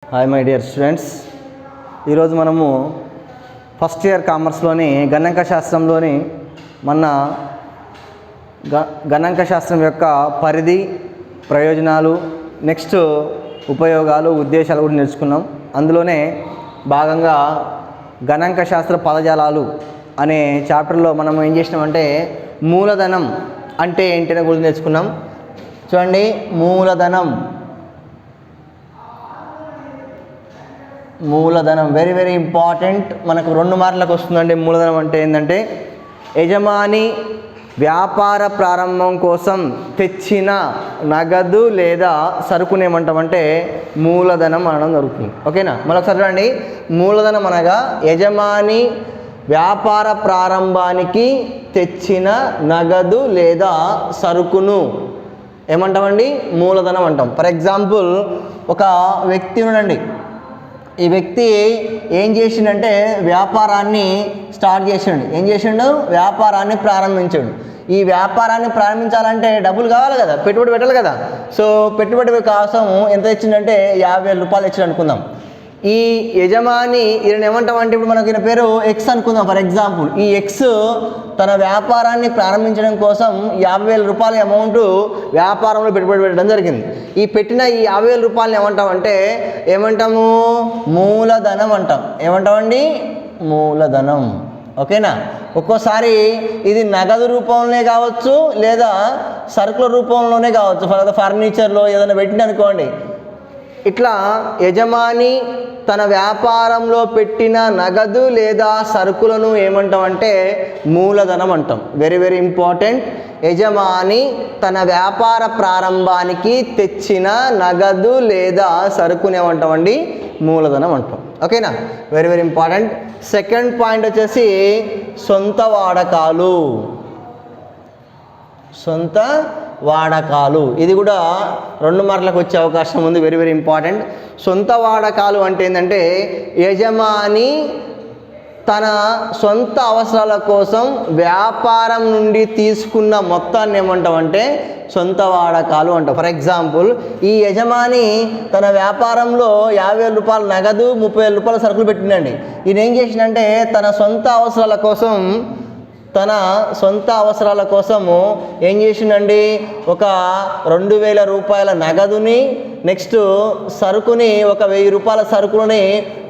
Hi my dear students, ఈరోజు మనము first year కామర్స్లోని గణాంక శాస్త్రంలోని మన గణాంక శాస్త్రం యొక్క పరిధి, ప్రయోజనాలు, నెక్స్ట్ ఉపయోగాలు, ఉద్దేశాలు కూడా నేర్చుకున్నాం. అందులోనే భాగంగా గణాంక శాస్త్ర పదజాలాలు అనే చాప్టర్లో మనం ఏం చేసినామంటే మూలధనం అంటే ఏంటనే గురించి నేర్చుకున్నాం. చూడండి, మూలధనం వెరీ వెరీ ఇంపార్టెంట్. మనకు 2 మార్కులకు వస్తుందండి. మూలధనం అంటే ఏంటంటే యజమాని వ్యాపార ప్రారంభం కోసం తెచ్చిన నగదు లేదా సరుకుని ఏమంటామంటే మూలధనం అనడం జరుగుతుంది. ఓకేనా? మరొకసారి చూడండి, మూలధనం అనగా యజమాని వ్యాపార ప్రారంభానికి తెచ్చిన నగదు లేదా సరుకును ఏమంటామండి మూలధనం అంటాం. ఫర్ ఎగ్జాంపుల్, ఒక వ్యక్తి ఉండండి. ఈ వ్యక్తి ఏం చేసిండంటే వ్యాపారాన్ని స్టార్ట్ చేసిండు. ఏం చేసిండు? వ్యాపారాన్ని ప్రారంభించాడు. ఈ వ్యాపారాన్ని ప్రారంభించాలంటే డబ్బులు కావాలి కదా, పెట్టుబడి పెట్టాలి కదా. సో పెట్టుబడి కోసం ఎంత ఇచ్చిండంటే 50,000 రూపాయలు ఇచ్చిండు అనుకుందాం. ఈ యజమాని ఈయన ఏమంటామంటే ఇప్పుడు మనకి ఈయన పేరు ఎక్స్ అనుకుందాం. ఫర్ ఎగ్జాంపుల్, ఈ ఎక్స్ తన వ్యాపారాన్ని ప్రారంభించడం కోసం 50,000 రూపాయల అమౌంట్ వ్యాపారంలో పెట్టుబడి పెట్టడం జరిగింది. ఈ పెట్టిన ఈ 50,000 రూపాయలని ఏమంటాము మూలధనం అంటాం. ఏమంటామండి? మూలధనం. ఓకేనా? ఒక్కోసారి ఇది నగదు రూపంలోనే కావచ్చు, లేదా సరుకుల రూపంలోనే కావచ్చు. ఫర్నిచర్లో ఏదైనా పెట్టిన అనుకోండి, ఇట్లా యజమాని తన వ్యాపారంలో పెట్టిన నగదు లేదా సరుకులను ఏమంటామంటే మూలధనం అంటాం. Very very important. యజమాని తన వ్యాపార ప్రారంభానికి తెచ్చిన నగదు లేదా సరుకుని ఏమంటామండి మూలధనం అంటాం. ఓకేనా? Very very important. Second point వచ్చేసి సొంత వాడకాలు. ఇది కూడా 2 మార్కులకు వచ్చే అవకాశం ఉంది. Very very important. సొంత వాడకాలు అంటే ఏంటంటే యజమాని తన సొంత అవసరాల కోసం వ్యాపారం నుండి తీసుకున్న మొత్తాన్ని ఏమంటామంటే సొంత వాడకాలు అంటాం. ఫర్ ఎగ్జాంపుల్, ఈ యజమాని తన వ్యాపారంలో 50,000 రూపాయల నగదు, 30,000 రూపాయల సరుకులు పెట్టిండండి. ఈయన ఏం చేసిందంటే తన సొంత అవసరాల కోసము ఏం చేసిండండి, ఒక 2,000 రూపాయల నగదుని, నెక్స్ట్ సరుకుని, ఒక 1,000 రూపాయల సరుకులని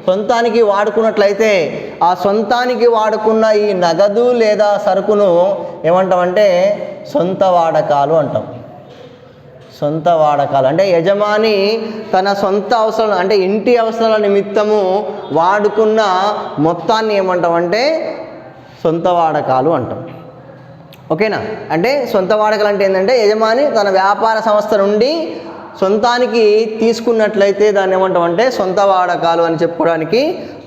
సొంతానికి వాడుకున్నట్లయితే ఆ సొంతానికి వాడుకున్న ఈ నగదు లేదా సరుకును ఏమంటామంటే సొంత వాడకాలు అంటాం. సొంత వాడకాలు అంటే యజమాని తన సొంత అవసరాలు అంటే ఇంటి అవసరాల నిమిత్తము వాడుకున్న మొత్తాన్ని ఏమంటామంటే సొంత వాడకాలు అంటాం. ఓకేనా? అంటే సొంత వాడకాలు అంటే ఏంటంటే యజమాని తన వ్యాపార సంస్థ నుండి సొంతానికి తీసుకున్నట్లయితే దాన్ని ఏమంటామంటే సొంత వాడకాలు అని చెప్పుకోవడానికి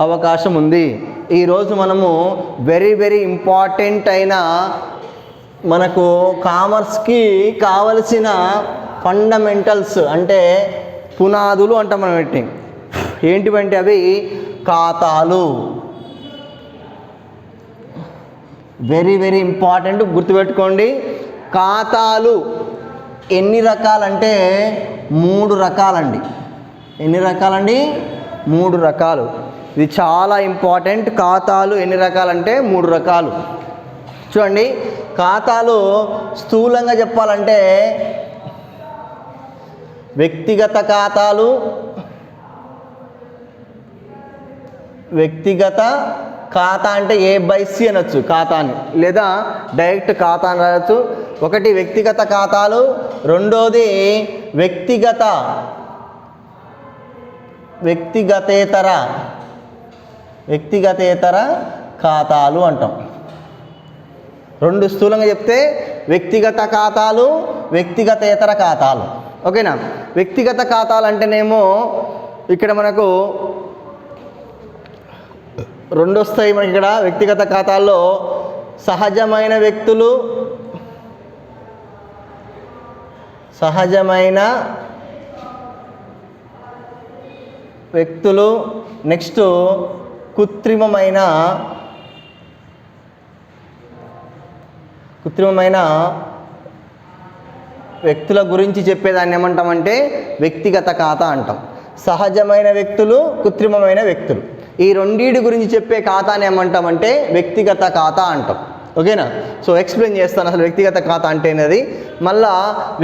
అవకాశం ఉంది. ఈరోజు మనము వెరీ వెరీ ఇంపార్టెంట్ అయిన మనకు కామర్స్కి కావలసిన ఫండమెంటల్స్ అంటే పునాదులు అంటాం మనం. ఏంటివంటే అవి ఖాతాలు. వెరీ వెరీ ఇంపార్టెంట్, గుర్తుపెట్టుకోండి. ఖాతాలు ఎన్ని రకాలంటే 3 రకాలండి. ఎన్ని రకాలండి? 3 రకాలు. ఇది చాలా ఇంపార్టెంట్. ఖాతాలు ఎన్ని రకాలంటే 3 రకాలు. చూడండి, ఖాతాలు స్థూలంగా చెప్పాలంటే వ్యక్తిగత ఖాతాలు, వ్యక్తిగత ఖాతా అంటే A/C అనొచ్చు ఖాతాని, లేదా డైరెక్ట్ ఖాతా అని రాయొచ్చు. ఒకటి వ్యక్తిగత ఖాతాలు, రెండోది వ్యక్తిగతేతర ఖాతాలు అంటాం. 2 స్థూలంగా చెప్తే వ్యక్తిగత ఖాతాలు, వ్యక్తిగతేతర ఖాతాలు. ఓకేనా? వ్యక్తిగత ఖాతాలు అంటేనేమో ఇక్కడ మనకు 2 వస్తాయి మనకి. ఇక్కడ వ్యక్తిగత ఖాతాల్లో సహజమైన వ్యక్తులు, నెక్స్ట్ కృత్రిమమైన వ్యక్తుల గురించి చెప్పేదాన్ని ఏమంటామంటే వ్యక్తిగత ఖాతా అంటాం. సహజమైన వ్యక్తులు, కృత్రిమమైన వ్యక్తులు. ఈ రెండింటి గురించి చెప్పే ఖాతాని ఏమంటామంటే వ్యక్తిగత ఖాతా అంటాం. ఓకేనా? సో ఎక్స్ప్లెయిన్ చేస్తాను అసలు వ్యక్తిగత ఖాతా అంటే అనేది. మళ్ళా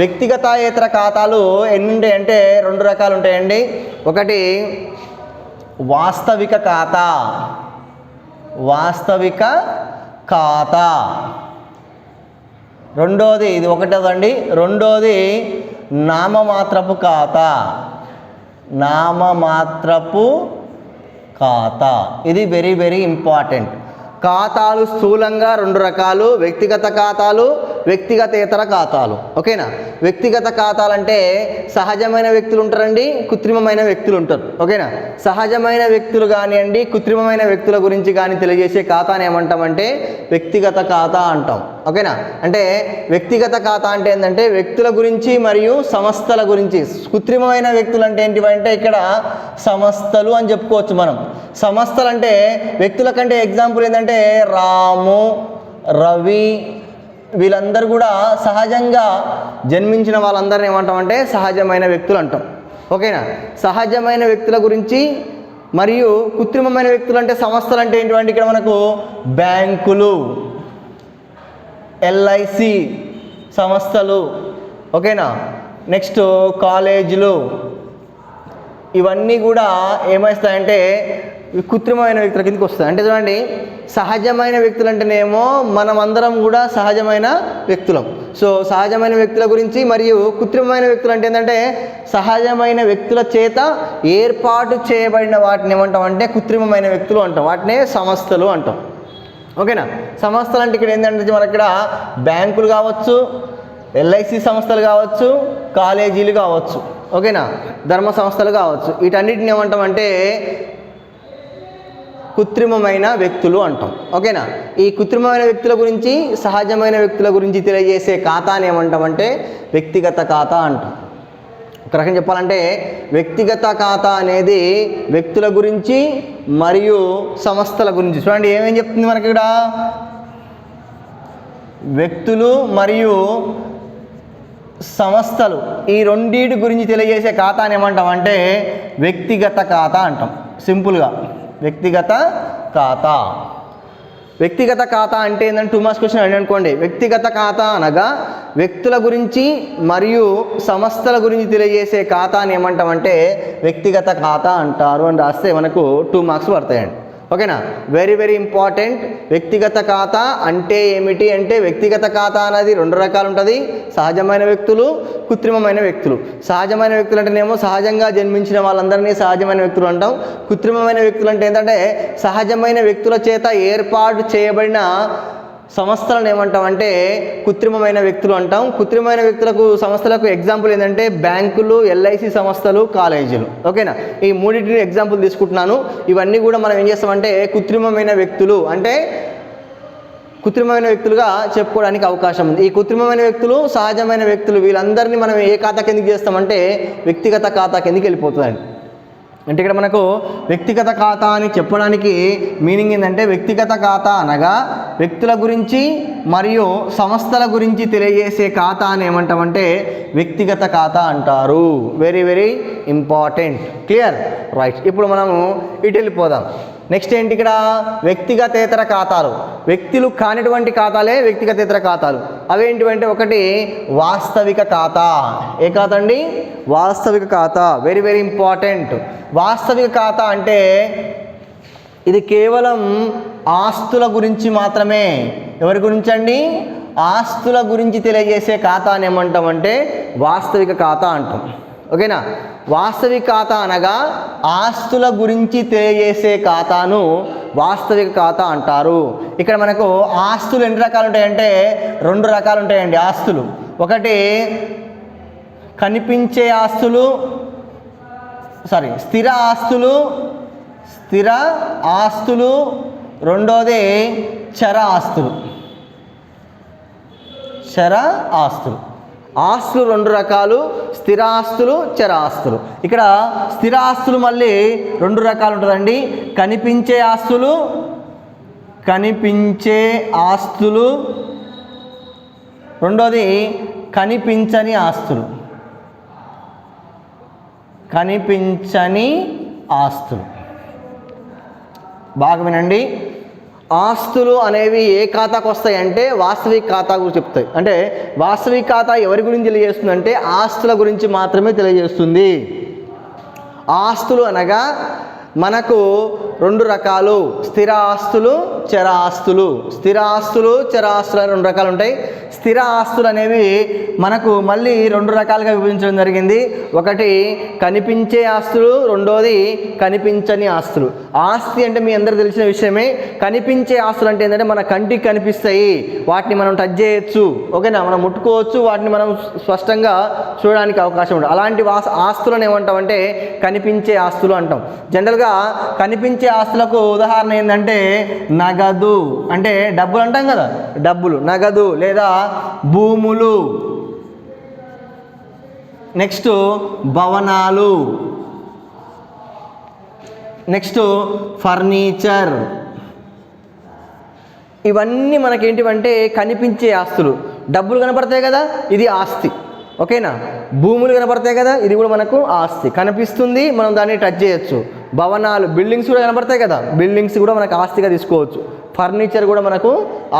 వ్యక్తిగతేతర ఖాతాలు ఎన్ని ఉంటాయంటే 2 రకాలు ఉంటాయండి. ఒకటి వాస్తవిక ఖాతా, వాస్తవిక ఖాతా. రెండోది ఇది ఒకటోదండి. రెండోది నామమాత్రపు ఖాతా, నామమాత్రపు ఖాతా. ఇది వెరీ వెరీ ఇంపార్టెంట్. ఖాతాలు స్థూలంగా 2 రకాలు, వ్యక్తిగత ఖాతాలు, వ్యక్తిగతేతర ఖాతాలు. ఓకేనా? వ్యక్తిగత ఖాతాలు అంటే సహజమైన వ్యక్తులు ఉంటారండి, కృత్రిమమైన వ్యక్తులు ఉంటారు. ఓకేనా? సహజమైన వ్యక్తులు కానివ్వండి, కృత్రిమమైన వ్యక్తుల గురించి కానీ తెలియజేసే ఖాతాని ఏమంటామంటే వ్యక్తిగత ఖాతా అంటాం. ఓకేనా? అంటే వ్యక్తిగత ఖాతా అంటే ఏంటంటే వ్యక్తుల గురించి మరియు సంస్థల గురించి. కృత్రిమమైన వ్యక్తులు అంటే ఏంటివంటే ఇక్కడ సంస్థలు అని చెప్పుకోవచ్చు మనం. సంస్థలు అంటే వ్యక్తుల కంటే ఎగ్జాంపుల్ ఏంటంటే రాము, రవి, వీళ్ళందరూ కూడా సహజంగా జన్మించిన వాళ్ళందరినీ ఏమంటామంటే సహజమైన వ్యక్తులు అంటాం. ఓకేనా? సహజమైన వ్యక్తుల గురించి మరియు కృత్రిమమైన వ్యక్తులు అంటే సంస్థలు అంటే ఏంటివంటే ఇక్కడ మనకు బ్యాంకులు, ఎల్ఐసి సంస్థలు. ఓకేనా? నెక్స్ట్ కాలేజీలు, ఇవన్నీ కూడా ఏమేస్తాయంటే కృత్రిమమైన వ్యక్తుల కిందకి వస్తాయి. అంటే చూడండి, సహజమైన వ్యక్తులు అంటేనేమో మనమందరం కూడా సహజమైన వ్యక్తులం. సో సహజమైన వ్యక్తుల గురించి మరియు కృత్రిమమైన వ్యక్తులు అంటే ఏంటంటే సహజమైన వ్యక్తుల చేత ఏర్పాటు చేయబడిన వాటిని ఏమంటాం అంటే కృత్రిమమైన వ్యక్తులు అంటాం. వాటినే సంస్థలు అంటాం. ఓకేనా? సంస్థలు అంటే ఇక్కడ ఏంటంటే మనకి ఇక్కడ బ్యాంకులు కావచ్చు, ఎల్ఐసి సంస్థలు కావచ్చు, కాలేజీలు కావచ్చు. ఓకేనా? ధర్మ సంస్థలు కావచ్చు. వీటన్నిటిని ఏమంటామంటే కృత్రిమమైన వ్యక్తులు అంటాం. ఓకేనా? ఈ కృత్రిమమైన వ్యక్తుల గురించి, సహజమైన వ్యక్తుల గురించి తెలియజేసే ఖాతాని ఏమంటామంటే వ్యక్తిగత ఖాతా అంటాం. ఒక రకంగా చెప్పాలంటే వ్యక్తిగత ఖాతా అనేది వ్యక్తుల గురించి మరియు సంస్థల గురించి. చూడండి ఏమేం చెప్తుంది మనకి ఇక్కడ, వ్యక్తులు మరియు సంస్థలు ఈ రెండింటి గురించి తెలియజేసే ఖాతాని ఏమంటామంటే వ్యక్తిగత ఖాతా అంటాం. సింపుల్గా వ్యక్తిగత ఖాతా. వ్యక్తిగత ఖాతా అంటే ఏంటంటే 2 మార్క్స్ క్వశ్చన్ అడిగి అనుకోండి. వ్యక్తిగత ఖాతా అనగా వ్యక్తుల గురించి మరియు సంస్థల గురించి తెలియజేసే ఖాతాని ఏమంటామంటే వ్యక్తిగత ఖాతా అంటారు అని రాస్తే మనకు 2 మార్క్స్ పడతాయండి. ఓకేనా? Very very important. వ్యక్తిగత ఖాతా అంటే ఏమిటి అంటే వ్యక్తిగత ఖాతా అనేది 2 రకాలు ఉంటుంది. సహజమైన వ్యక్తులు, కృత్రిమమైన వ్యక్తులు. సహజమైన వ్యక్తులు అంటేనేమో సహజంగా జన్మించిన వాళ్ళందరినీ సహజమైన వ్యక్తులు అంటాం. కృత్రిమమైన వ్యక్తులు అంటే ఏంటంటే సహజమైన వ్యక్తుల చేత ఏర్పాటు చేయబడిన సంస్థలను ఏమంటామంటే కృత్రిమమైన వ్యక్తులు అంటాం. కృత్రిమమైన వ్యక్తులకు సంస్థలకు ఎగ్జాంపుల్ ఏంటంటే బ్యాంకులు, ఎల్ఐసి సంస్థలు, కాలేజీలు. ఓకేనా? ఈ మూడింటిని ఎగ్జాంపుల్ తీసుకుంటున్నాను. ఇవన్నీ కూడా మనం ఏం చేస్తామంటే కృత్రిమమైన వ్యక్తులు అంటే కృత్రిమమైన వ్యక్తులుగా చెప్పుకోవడానికి అవకాశం ఉంది. ఈ కృత్రిమమైన వ్యక్తులు, సహజమైన వ్యక్తులు వీళ్ళందరినీ మనం ఏ ఖాతా కిందకి చేస్తామంటే వ్యక్తిగత ఖాతా కిందకి వెళ్ళిపోతుందండి. అంటే ఇక్కడ మనకు వ్యక్తిగత ఖాతా అని చెప్పడానికి మీనింగ్ ఏంటంటే వ్యక్తిగత ఖాతా అనగా వ్యక్తుల గురించి మరియు సంస్థల గురించి తెలియజేసే ఖాతా అని ఏమంటామంటే వ్యక్తిగత ఖాతా అంటారు. Very very important. Clear? Right. ఇప్పుడు మనము ఇటు వెళ్ళిపోదాం. నెక్స్ట్ ఏంటి ఇక్కడ వ్యక్తిగతేతర ఖాతాలు. వ్యక్తులు కానిటువంటి ఖాతాలే వ్యక్తిగతేతర ఖాతాలు. అవేంటివంటే ఒకటి వాస్తవిక ఖాతా. ఏ ఖాతా అండి? వాస్తవిక ఖాతా. Very very important. వాస్తవిక ఖాతా అంటే ఇది కేవలం ఆస్తుల గురించి మాత్రమే. ఎవరి గురించి అండి? ఆస్తుల గురించి తెలియజేసే ఖాతా అని ఏమంటామంటే వాస్తవిక ఖాతా అంటాం. ఓకేనా? వాస్తవిక ఖాతా అనగా ఆస్తుల గురించి తెలియజేసే ఖాతాను వాస్తవిక ఖాతా అంటారు. ఇక్కడ మనకు ఆస్తులు ఎన్ని రకాలు ఉంటాయంటే 2 రకాలు ఉంటాయండి ఆస్తులు. ఒకటి కనిపించే ఆస్తులు, స్థిర ఆస్తులు. రెండోది చర ఆస్తులు. ఆస్తులు 2 రకాలు, స్థిర ఆస్తులు, చర ఆస్తులు. ఇక్కడ స్థిర ఆస్తులు మళ్ళీ 2 రకాలు ఉంటుందండి. కనిపించే ఆస్తులు, రెండోది కనిపించని ఆస్తులు. కనిపించని ఆస్తులు. బాగా వినండి. ఆస్తులు అనేవి ఏ ఖాతాకు వస్తాయి అంటే వాస్తవిక ఖాతా గురించి చెప్తాయి. అంటే వాస్తవిక ఖాతా ఎవరి గురించి తెలియజేస్తుంది అంటే ఆస్తుల గురించి మాత్రమే తెలియజేస్తుంది. ఆస్తులు అనగా మనకు రెండు రకాలు, స్థిర ఆస్తులు, చర ఆస్తులు. స్థిర ఆస్తులు, చర ఆస్తులు అని రెండు రకాలు ఉంటాయి. స్థిర ఆస్తులు అనేవి మనకు మళ్ళీ రెండు రకాలుగా విభజించడం జరిగింది. ఒకటి కనిపించే ఆస్తులు, రెండోది కనిపించని ఆస్తులు. ఆస్తి అంటే మీ అందరికీ తెలిసిన విషయమే. కనిపించే ఆస్తులు అంటే ఏంటంటే మన కంటికి కనిపిస్తాయి, వాటిని మనం టచ్ చేయొచ్చు, ఓకేనా, మనం ముట్టుకోవచ్చు, వాటిని మనం స్పష్టంగా చూడడానికి అవకాశం ఉంటుంది. అలాంటి ఆస్తులను ఏమంటామంటే కనిపించే ఆస్తులు అంటాం. జనరల్గా కనిపించే ఆస్తులకు ఉదాహరణ ఏంటంటే నగదు, అంటే డబ్బులు అంటాం కదా, డబ్బులు, నగదు లేదా భూములు. నెక్స్ట్ భవనాలు, నెక్స్ట్ ఫర్నిచర్. ఇవన్నీ మనకేంటివంటే కనిపించే ఆస్తులు. డబ్బులు కనపడతాయి కదా, ఇది ఆస్తి, ఓకేనా. భూములు కనపడతాయి కదా, ఇది కూడా మనకు ఆస్తి, కనిపిస్తుంది, మనం దాన్ని టచ్ చేయొచ్చు. భవనాలు, బిల్డింగ్స్ కూడా కనపడతాయి కదా, బిల్డింగ్స్ కూడా మనకు ఆస్తిగా తీసుకోవచ్చు. ఫర్నిచర్ కూడా మనకు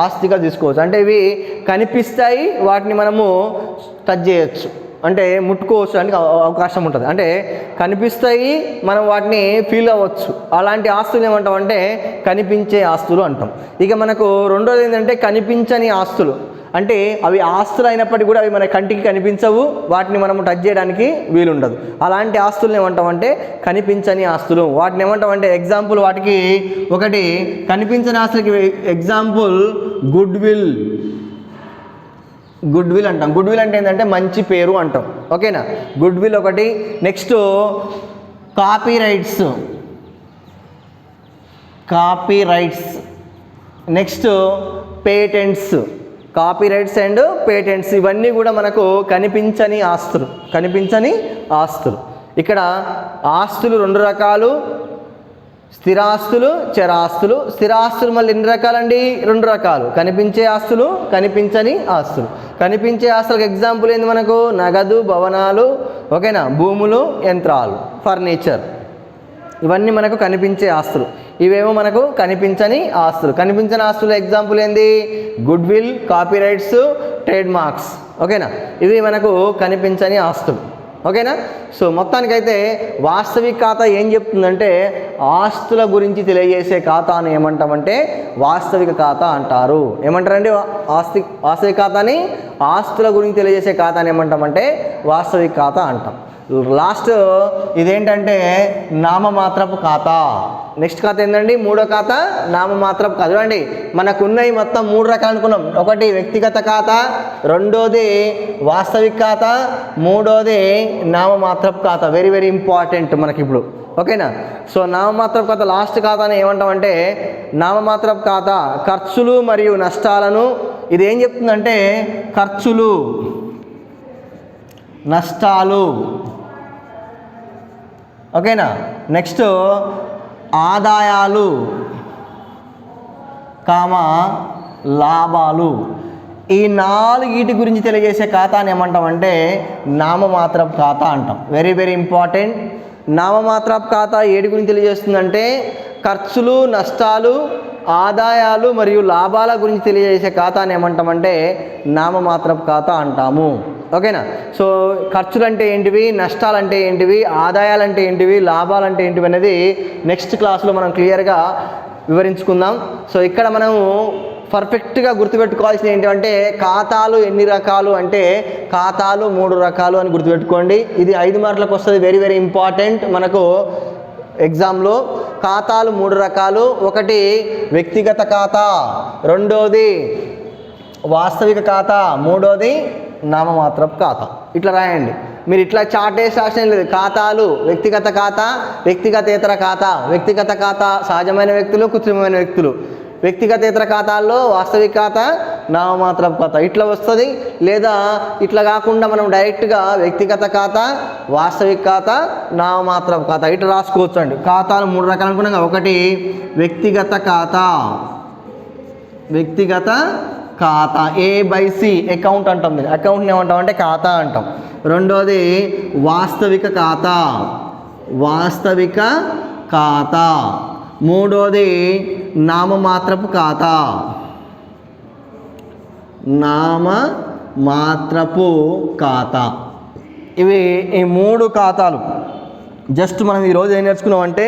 ఆస్తిగా తీసుకోవచ్చు. అంటే ఇవి కనిపిస్తాయి, వాటిని మనము టచ్ చేయొచ్చు, అంటే ముట్టుకోవచ్చు అని అవకాశం ఉంటుంది. అంటే కనిపిస్తాయి, మనం వాటిని ఫీల్ అవ్వచ్చు. అలాంటి ఆస్తులు ఏమంటామంటే కనిపించే ఆస్తులు అంటాం. ఇక మనకు రెండోది ఏంటంటే కనిపించని ఆస్తులు. అంటే అవి ఆస్తులు అయినప్పటికీ కూడా అవి మన కంటికి కనిపించవు, వాటిని మనం టచ్ చేయడానికి వీలుండదు. అలాంటి ఆస్తులను ఏమంటామంటే కనిపించని ఆస్తులు. వాటిని ఏమంటామంటే ఎగ్జాంపుల్, వాటికి ఒకటి కనిపించని ఆస్తులకి example good will. Good will అంటాం. గుడ్ విల్ అంటే ఏంటంటే మంచి పేరు అంటాం, ఓకేనా. గుడ్ విల్ ఒకటి. Next copy rights, copy rights. Next patents, copy rights and patents. ఇవన్నీ కూడా మనకు కనిపించని ఆస్తులు, కనిపించని ఆస్తులు. ఇక్కడ ఆస్తులు రెండు రకాలు, స్థిరాస్తులు, చరాస్తులు. స్థిరాస్తులు మళ్ళీ ఎన్ని రకాలండి? రెండు రకాలు, కనిపించే ఆస్తులు, కనిపించని ఆస్తులు. కనిపించే ఆస్తులకు ఎగ్జాంపుల్ ఏంది మనకు? నగదు, భవనాలు, ఓకేనా, భూములు, యంత్రాలు, ఫర్నిచర్. ఇవన్నీ మనకు కనిపించే ఆస్తులు. ఇవేమో మనకు కనిపించని ఆస్తులు. కనిపించని ఆస్తులు ఎగ్జాంపుల్ ఏంది? Good will, copy rights, trade marks, ఓకేనా. ఇవి మనకు కనిపించని ఆస్తులు, ఓకేనా. సో మొత్తానికైతే వాస్తవిక ఖాతా ఏం చెప్తుందంటే ఆస్తుల గురించి తెలియజేసే ఖాతాను ఏమంటామంటే వాస్తవిక ఖాతా అంటారు. ఏమంటారండి? వాస్తవిక ఖాతాని ఆస్తుల గురించి తెలియజేసే ఖాతాని ఏమంటామంటే వాస్తవిక ఖాతా అంటాం. లాస్ట్ ఇదేంటంటే నామమాత్రపు ఖాతా. నెక్స్ట్ ఖాతా ఏంటండి? మూడో ఖాతా నామమాత్రపు ఖాతా. చూడండి మనకున్నవి మొత్తం మూడు రకాలు అనుకున్నాం. ఒకటి వ్యక్తిగత ఖాతా, రెండోది వాస్తవిక ఖాతా, మూడోది నామమాత్రపు ఖాతా. వెరీ వెరీ ఇంపార్టెంట్ మనకి ఇప్పుడు, ఓకేనా. సో నామమాత్రపు ఖాతా లాస్ట్ ఖాతాని ఏమంటామంటే నామమాత్రపు ఖాతా ఖర్చులు మరియు నష్టాలను. ఇది ఏం చెప్తుందంటే ఖర్చులు, నష్టాలు, ఓకేనా. నెక్స్ట్ ఆదాయాలు, లాభాలు. ఈ నాలుగిటి గురించి తెలియజేసే ఖాతాని ఏమంటామంటే నామమాత్రపు ఖాతా అంటాం. Very very important. నామమాత్రపు ఖాతా ఏడి గురించి తెలియజేస్తుందంటే ఖర్చులు, నష్టాలు, ఆదాయాలు మరియు లాభాల గురించి తెలియజేసే ఖాతాని ఏమంటామంటే నామమాత్రపు ఖాతా అంటాము, ఓకేనా. సో ఖర్చులు అంటే ఏంటివి, నష్టాలు అంటే ఏంటివి, ఆదాయాలు అంటే ఏంటివి, లాభాలు అంటే ఏంటివి అనేది నెక్స్ట్ క్లాస్లో మనం క్లియర్గా వివరించుకుందాం. సో ఇక్కడ మనము పర్ఫెక్ట్గా గుర్తుపెట్టుకోవాల్సింది ఏంటంటే ఖాతాలు ఎన్ని రకాలు అంటే ఖాతాలు 3 రకాలు అని గుర్తుపెట్టుకోండి. ఇది 5 మార్కులకు వస్తుంది. వెరీ వెరీ ఇంపార్టెంట్ మనకు ఎగ్జామ్లో. ఖాతాలు 3 రకాలు. ఒకటి వ్యక్తిగత ఖాతా, రెండోది వాస్తవిక ఖాతా, మూడోది నామమాత్రపు ఖాతా. ఇట్లా రాయండి. మీరు ఇట్లా చార్ట్ వేసి రాసిన లేదు. ఖాతాలు వ్యక్తిగత ఖాతా, వ్యక్తిగతేతర ఖాతా. వ్యక్తిగత ఖాతా సహజమైన వ్యక్తులు, కృత్రిమమైన వ్యక్తులు. వ్యక్తిగతేతర ఖాతాల్లో వాస్తవిక ఖాతా, నామమాత్రపు ఖాతా ఇట్లా వస్తుంది. లేదా ఇట్లా కాకుండా మనం డైరెక్ట్గా వ్యక్తిగత ఖాతా, వాస్తవిక ఖాతా, నామమాత్రపు ఖాతా ఇట్లా రాసుకోవచ్చు అండి. ఖాతాలు 3 రకాలు అనుకున్నాం. ఒకటి వ్యక్తిగత ఖాతా, వ్యక్తిగత ఖాతా, A/C అకౌంట్ అంటాం. దీన్ని అకౌంట్ని ఏమంటాం అంటే ఖాతా అంటాం. రెండోది వాస్తవిక ఖాతా, వాస్తవిక ఖాతా. మూడోది నామమాత్రపు ఖాతా, నామమాత్రపు ఖాతా. ఇవి ఈ మూడు ఖాతాలు. జస్ట్ మనం ఈరోజు ఏం నేర్చుకున్నామంటే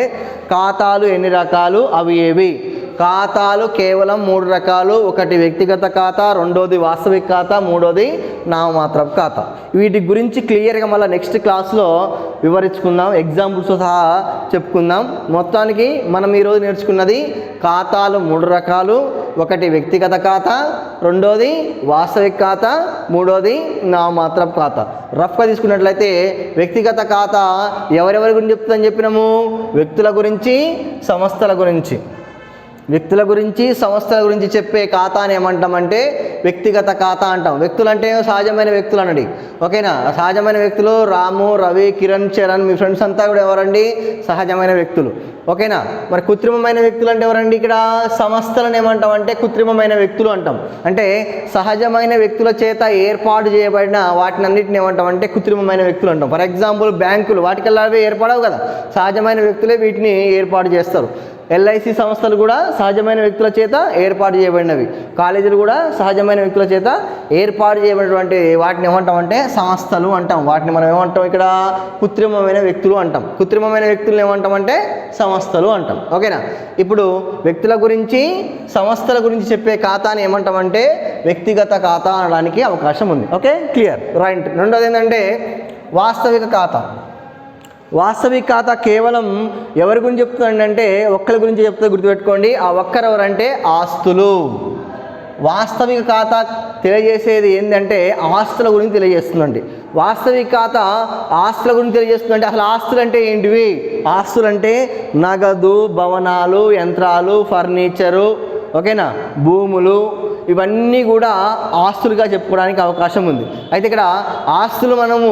ఖాతాలు ఎన్ని రకాలు, అవి ఏవి? ఖాతాలు కేవలం 3 రకాలు. ఒకటి వ్యక్తిగత ఖాతా, రెండోది వాస్తవిక ఖాతా, మూడోది నామమాత్రపు ఖాతా. వీటి గురించి క్లియర్గా మళ్ళీ నెక్స్ట్ క్లాస్లో వివరించుకుందాం, ఎగ్జాంపుల్స్తో సహా చెప్పుకుందాం. మొత్తానికి మనం ఈరోజు నేర్చుకున్నది ఖాతాలు 3 రకాలు. ఒకటి వ్యక్తిగత ఖాతా, రెండోది వాస్తవిక ఖాతా, మూడోది నామమాత్రపు ఖాతా. రఫ్గా తీసుకున్నట్లయితే వ్యక్తిగత ఖాతా ఎవరెవరి గురించి చెప్తుందని చెప్పినాము? వ్యక్తుల గురించి, సంస్థల గురించి. వ్యక్తుల గురించి, సంస్థల గురించి చెప్పే ఖాతాని ఏమంటామంటే వ్యక్తిగత ఖాతా అంటాం. వ్యక్తులు అంటే సహజమైన వ్యక్తులు అనండి, ఓకేనా? సహజమైన వ్యక్తులు రాము, రవి, కిరణ్, చరణ్, మీ ఫ్రెండ్స్ అంతా కూడా ఎవరండి? సహజమైన వ్యక్తులు, ఓకేనా? మరి కృత్రిమమైన వ్యక్తులు అంటే ఎవరండి? ఇక్కడ సంస్థలను ఏమంటామంటే కృత్రిమమైన వ్యక్తులు అంటాం. అంటే సహజమైన వ్యక్తుల చేత ఏర్పాటు చేయబడిన వాటిని అన్నింటిని ఏమంటామంటే కృత్రిమమైన వ్యక్తులు అంటాం. ఫర్ ఎగ్జాంపుల్ బ్యాంకులు, వాటికల్లా అవి ఏర్పడవు కదా, సహజమైన వ్యక్తులే వీటిని ఏర్పాటు చేస్తారు. LIC సంస్థలు కూడా సహజమైన వ్యక్తుల చేత ఏర్పాటు చేయబడినవి. కాలేజీలు కూడా సహజమైన వ్యక్తుల చేత ఏర్పాటు చేయబడినటువంటి వాటిని ఏమంటామంటే సంస్థలు అంటాం. వాటిని మనం ఏమంటాం? ఇక్కడ కృత్రిమమైన వ్యక్తులు అంటాం. కృత్రిమమైన వ్యక్తులను ఏమంటామంటే సంస్థలు అంటాం, ఓకేనా? ఇప్పుడు వ్యక్తుల గురించి, సంస్థల గురించి చెప్పే ఖాతాని ఏమంటామంటే వ్యక్తిగత ఖాతా అనడానికి అవకాశం ఉంది. Okay, clear, right. రెండోది ఏంటంటే వాస్తవిక ఖాతా. వాస్తవిక ఖాతా కేవలం ఎవరి గురించి చెప్తుందంటే ఒక్కరి గురించి చెప్తే గుర్తుపెట్టుకోండి. ఆ ఒక్కరు ఎవరంటే ఆస్తులు. వాస్తవిక ఖాతా తెలియజేసేది ఏంటంటే ఆస్తుల గురించి తెలియజేస్తుందండి. వాస్తవిక ఖాతా ఆస్తుల గురించి తెలియజేస్తుందంటే అసలు ఆస్తులు అంటే ఏంటివి? ఆస్తులు అంటే నగదు, భవనాలు, యంత్రాలు, ఫర్నిచరు, ఓకేనా, భూములు, ఇవన్నీ కూడా ఆస్తులుగా చెప్పుకోవడానికి అవకాశం ఉంది. అయితే ఇక్కడ ఆస్తులు మనము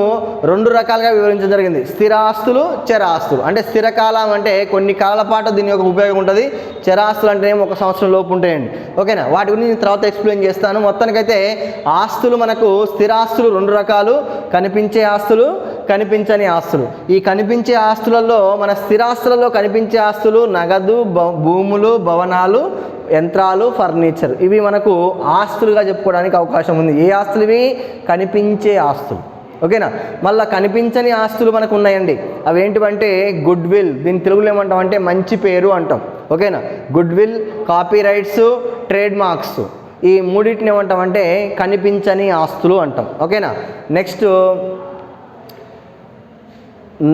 2 రకాలుగా వివరించడం జరిగింది. స్థిర ఆస్తులు, చర ఆస్తులు. అంటే స్థిర కాలం అంటే కొన్ని కాలాల పాటు దీని యొక్క ఉపయోగం ఉంటుంది. చర ఆస్తులు అంటే 1 సంవత్సరం లోపు ఉంటాయండి, ఓకేనా? వాటి గురించి నేను తర్వాత ఎక్స్ప్లెయిన్ చేస్తాను. మొత్తానికైతే ఆస్తులు మనకు స్థిరాస్తులు 2 రకాలు, కనిపించే ఆస్తులు, కనిపించని ఆస్తులు. ఈ కనిపించే ఆస్తులలో మన స్థిరాస్తులలో కనిపించే ఆస్తులు నగదు, భూములు, భవనాలు, యంత్రాలు, ఫర్నిచర్, ఇవి మనకు ఆస్తులుగా చెప్పుకోవడానికి అవకాశం ఉంది. ఏ ఆస్తులు ఇవి? కనిపించే ఆస్తులు, ఓకేనా? మళ్ళీ కనిపించని ఆస్తులు మనకు ఉన్నాయండి. అవి ఏంటివంటే గుడ్ విల్, దీన్ని తెలుగులో ఏమంటామంటే మంచి పేరు అంటాం, ఓకేనా? Good will, copy rights, trade marks, ఈ మూడింటిని ఏమంటామంటే కనిపించని ఆస్తులు అంటాం, ఓకేనా? నెక్స్ట్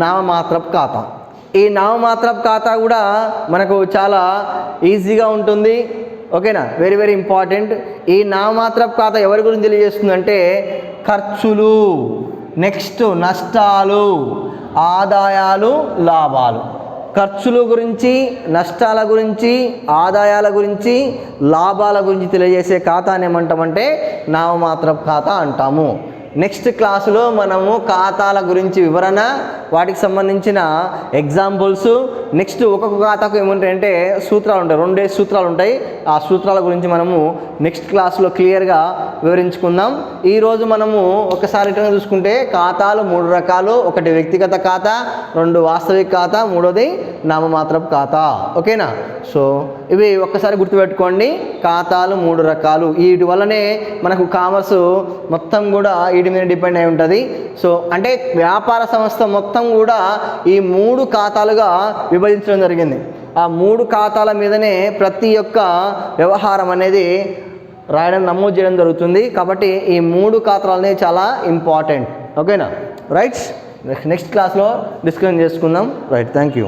నామమాత్రపు ఖాతా. ఈ నామమాత్రపు ఖాతా కూడా మనకు చాలా ఈజీగా ఉంటుంది, ఓకేనా? Very very important. ఈ నామమాత్రపు ఖాతా ఎవరి గురించి తెలియజేస్తుందంటే ఖర్చులు, నెక్స్ట్ నష్టాలు, ఆదాయాలు, లాభాలు. ఖర్చుల గురించి, నష్టాల గురించి, ఆదాయాల గురించి, లాభాల గురించి తెలియజేసే ఖాతాని ఏమంటామంటే నామమాత్రపు ఖాతా అంటాము. నెక్స్ట్ క్లాసులో మనము ఖాతాల గురించి వివరణ, వాటికి సంబంధించిన ఎగ్జాంపుల్స్, నెక్స్ట్ ఒక్కొక్క ఖాతాకు ఏముంటాయంటే సూత్రాలు ఉంటాయి, 2 సూత్రాలు ఉంటాయి. ఆ సూత్రాల గురించి మనము నెక్స్ట్ క్లాస్లో క్లియర్గా వివరించుకుందాం. ఈరోజు మనము ఒకసారి రిటర్న్ చూసుకుంటే ఖాతాలు 3 రకాలు. ఒకటి వ్యక్తిగత ఖాతా, 2 వాస్తవిక ఖాతా, మూడోది నామమాత్రపు ఖాతా, ఓకేనా? సో ఇవి ఒక్కసారి గుర్తుపెట్టుకోండి. ఖాతాలు 3 రకాలు. వీటి వల్లనే మనకు కామర్స్ మొత్తం కూడా వీటి మీద డిపెండ్ అయి ఉంటుంది. సో అంటే వ్యాపార సంస్థ మొత్తం కూడా ఈ 3 ఖాతాలుగా విభజించడం జరిగింది. ఆ 3 ఖాతాల మీదనే ప్రతి ఒక్క వ్యవహారం అనేది రాయడం, నమోదు చేయడం జరుగుతుంది. కాబట్టి ఈ 3 ఖాతాలు అనేవి చాలా ఇంపార్టెంట్, ఓకేనా? రైట్, నెక్స్ట్ క్లాస్లో డిస్కషన్ చేసుకుందాం. Right, thank you.